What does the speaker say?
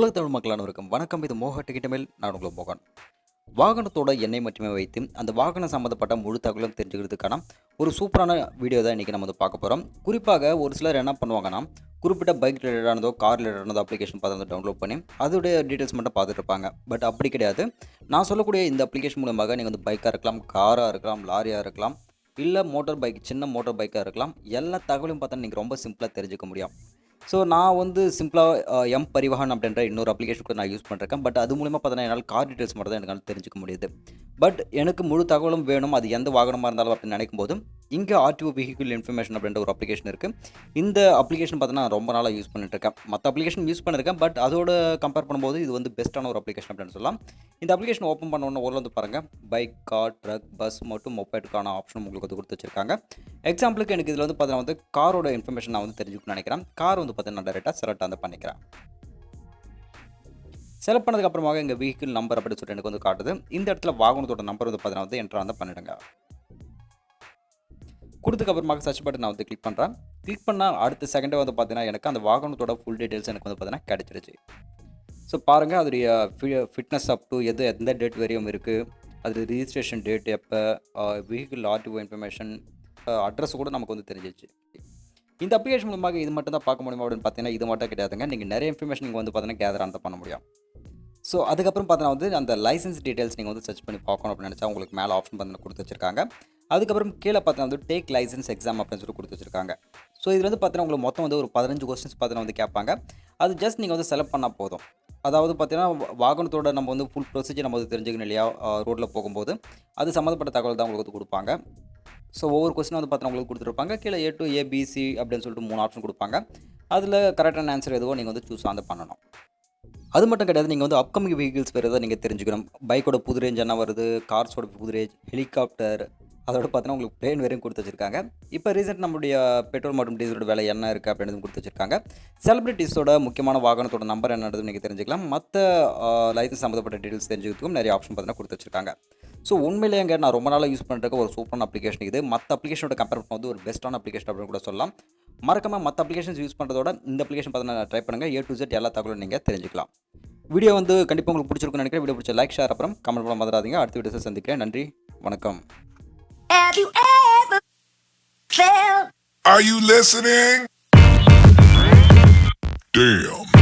உலக தமிழ் மக்கள் அனைவருக்கும் வணக்கம். இது mohatechintamil. நான் உங்கள் மோகன். வாகனத்தோட எண்ணெய் மட்டுமே வைத்து அந்த வாகனம் சம்மந்தப்பட்ட முழு தகவலும் தெரிஞ்சுக்கிறதுக்கான ஒரு சூப்பரான வீடியோ தான் இன்றைக்கி நம்ம பார்க்க போகிறோம். குறிப்பாக ஒரு சிலர் என்ன பண்ணுவாங்கன்னா, குறிப்பிட்ட பைக் ரிலேட்டடானதோ கார் ரிலேட்டடானதோ அப்ளிகேஷன் பார்த்து டவுன்லோட் பண்ணி அதோடைய டீட்டெயில்ஸ் மட்டும் பார்த்துட்டு இருப்பாங்க. பட் அப்படி கிடையாது. நான் சொல்லக்கூடிய இந்த அப்ளிகேஷன் மூலமாக நீங்கள் வந்து பைக்காக இருக்கலாம், காராக இருக்கலாம், லாரியாக இருக்கலாம், இல்லை மோட்டார் பைக், சின்ன மோட்டார் பைக்காக இருக்கலாம், எல்லா தகவலையும் பார்த்தா நீங்கள் ரொம்ப சிம்பிளாக தெரிஞ்சுக்க முடியும். ஸோ நான் வந்து சிம்பிளாக பரிவாஹன் அப்படின்ற இன்னொரு அப்ளிகேஷன் கூட நான் யூஸ் பண்ணிருக்கேன். பட் அது மூலிமா பார்த்தீங்கன்னா என்னால் கார் டீட்டெயில்ஸ் மட்டும் தான் என்னால் தெரிஞ்சுக்க முடியுது. பட் எனக்கு முழு தகவலும் வேணும், அது எந்த வாகனமாக இருந்தாலும் அப்படின்னு நினைக்கும் போது இங்கே ஆர்டிஓ வெஹிக்கிள் இன்ஃபர்மேஷன் அப்படின்ற ஒரு அப்ளிகேஷன் இருக்குது. இந்த அப்ளிகேஷன் பார்த்தீங்கன்னா நான் ரொம்ப நாளாக யூஸ் பண்ணிட்டுருக்கேன். மற்ற அப்ளிகேஷன் யூஸ் பண்ணியிருக்கேன், பட் அதோட கம்பேர் பண்ணும்போது இது வந்து பெஸ்ட்டான ஒரு அப்ளிகேஷன் அப்படின்னு சொல்லலாம். இந்த அப்ளிகேஷன் ஓப்பன் பண்ண உடனே வந்து பாருங்கள், பைக், கார், ட்ரக், பஸ் மற்றும் மொபைலுக்கான ஆப்ஷன் உங்களுக்கு வந்து கொடுத்து வச்சிருக்காங்க. எக்ஸாம்பிளுக்கு எனக்கு இதில் வந்து பார்த்தீங்கன்னா வந்து காரோட இன்ஃபர்மேஷன் நான் வந்து தெரிஞ்சுக்கணும்னு நினைக்கிறேன். கார் வந்து பார்த்தீங்கன்னா நான் டேரெக்டாக செலக்ட் வந்து பண்ணிக்கிறேன். செலக்ட் பண்ணதுக்கப்புறமாக எங்கள் வெஹிக்கிள் நம்பர் அப்படின்னு சொல்லிட்டு எனக்கு வந்து காட்டுது. இந்த இடத்துல வாகனத்தோட நம்பர் வந்து பார்த்தீங்கன்னா வந்து என்ட்ரு வந்து பண்ணிடுங்க. கொடுத்ததுக்கப்புறமாக சர்ச் பட்டன் நான் வந்து கிளிக் பண்ணுறேன். கிளிக் பண்ணால் அடுத்த செகண்டே வந்து பார்த்தீங்கன்னா எனக்கு அந்த வாகனத்தோட ஃபுல் டீட்டெயில்ஸ் எனக்கு வந்து பார்த்தீங்கன்னா கிடச்சிருச்சு. ஸோ பாருங்கள், அதோடைய ஃபிட்னஸ் அப் டு எந்த டேட் வரையும் இருக்குது, அது ரிஜிஸ்ட்ரேஷன் டேட் எப்போ, வெஹிக்கிள் ஆர்டிஓ இன்ஃபர்மேஷன், அட்ரஸ் கூட நமக்கு வந்து தெரிஞ்சிச்சு. இந்த அப்ளிகேஷன் மூலமாக இது மட்டும் தான் பார்க்க முடியுமா அப்படின்னு பார்த்தீங்கன்னா இது மட்டும் கிடையாதுங்க. நீங்கள் நிறைய இன்ஃபர்மேஷன் நீங்கள் வந்து பார்த்தீங்கன்னா கேதர் ஆன் பண்ண முடியும். ஸோ அதுக்கப்புறம் பார்த்தீங்கன்னா வந்து அந்த லைசன்ஸ் டீட்டெயில்ஸ் நீங்கள் வந்து சர்ச் பண்ணி பார்க்கணும் அப்படின்னு நினச்சா உங்களுக்கு மேலே ஆப்ஷன் பார்த்தீங்கன்னா கொடுத்து வச்சிருக்காங்க. அதுக்கப்புறம் கீழே பார்த்தீங்கன்னா வந்து டேக் லைசன்ஸ் எக்ஸாம் அப்படின்னு சொல்லி கொடுத்து வச்சிருக்காங்க. ஸோ இது வந்து பார்த்தீங்கன்னா உங்களுக்கு மொத்தம் வந்து ஒரு 15 கொஸ்டின்ஸ் பார்த்தீங்கன்னா வந்து கேட்பாங்க. அது ஜஸ்ட் நீங்கள் வந்து செலக்ட் பண்ணால் போதும். அதாவது பார்த்தீங்கன்னா வாகனத்தோட நம்ம வந்து ஃபுல் ப்ரொசீஜர் நம்ம வந்து தெரிஞ்சுக்கணும் இல்லையா, ரோட்டில் போகும்போது அது சம்மந்தப்பட்ட தகவல் தான் உங்களுக்கு வந்து கொடுப்பாங்க. ஸோ ஒவ்வொரு கொஸ்டின் வந்து பார்த்தீங்கன்னா உங்களுக்கு கொடுத்துருப்பாங்க. கீழே A to ABC அப்படின்னு சொல்லிட்டு 3 ஆப்ஷன் கொடுப்பாங்க. அதில் கரெக்டான ஆன்சர் எதுவோ நீங்கள் வந்து சூஸ் வந்து பண்ணணும். அது மட்டும் கிடையாது, நீங்கள் வந்து அப்கமிங் வெஹிக்கிள்ஸ் வேறு எதாவது நீங்கள் தெரிஞ்சுக்கணும். பைக்கோட புது ரேஞ்ச் என்ன வருது, கார்ஸோட புது ரேஞ்ச், ஹெலிகாப்டர், அதோட பார்த்தீங்கன்னா உங்களுக்கு பிளேன் வரையும் கொடுத்து வச்சிருக்காங்க. இப்போ ரீசெண்ட் நம்மளுடைய பெட்ரோல் மற்றும் டீசலோட விலை என்ன இருக்குது அப்படின்னு கொடுத்து வச்சிருக்காங்க. செலிபிரிட்டிஸோட முக்கியமான வாகனத்தோட நம்பர் என்னது நீங்கள் தெரிஞ்சுக்கலாம். மற்ற லைசன்ஸ் சம்மந்தப்பட்ட டீட்டெயில்ஸ் தெரிஞ்சுக்கிறதுக்கும் நிறைய ஆப்ஷன் பார்த்தீங்கன்னா கொடுத்து வச்சிருக்காங்க. ஸோ உண்மையிலேங்க நான் ரொம்ப நாளாக யூஸ் பண்ணுறதுக்கு ஒரு சூப்பரான அப்ளிகேஷன் இது. மற்ற அப்ளிகேஷனோட கம்பேர் பண்ணும்போது ஒரு பெஸ்ட்டான அப்ளிகேஷன் அப்படின்னு கூட சொல்லலாம். மறக்காமல் மற்ற அப்ளிகேஷன்ஸ் யூஸ் பண்ணுறதோட இந்த அப்ளிகேஷன் பார்த்தீங்கன்னா ட்ரை பண்ணுங்கள். A to Z எல்லா தகவலும் நீங்கள் தெரிஞ்சுக்கலாம். வீடியோ வந்து கண்டிப்பாக உங்களுக்கு பிடிச்சிருக்குன்னு நினைக்கிறேன். வீடியோ பிடிச்ச லைக், ஷேர், அப்புறம் கமெண்ட் பண்ண மறந்துடாதீங்க. அடுத்த வீடியோஸை சந்திக்கிறேன். நன்றி, வணக்கம். Have you ever felt? Are you listening? Damn.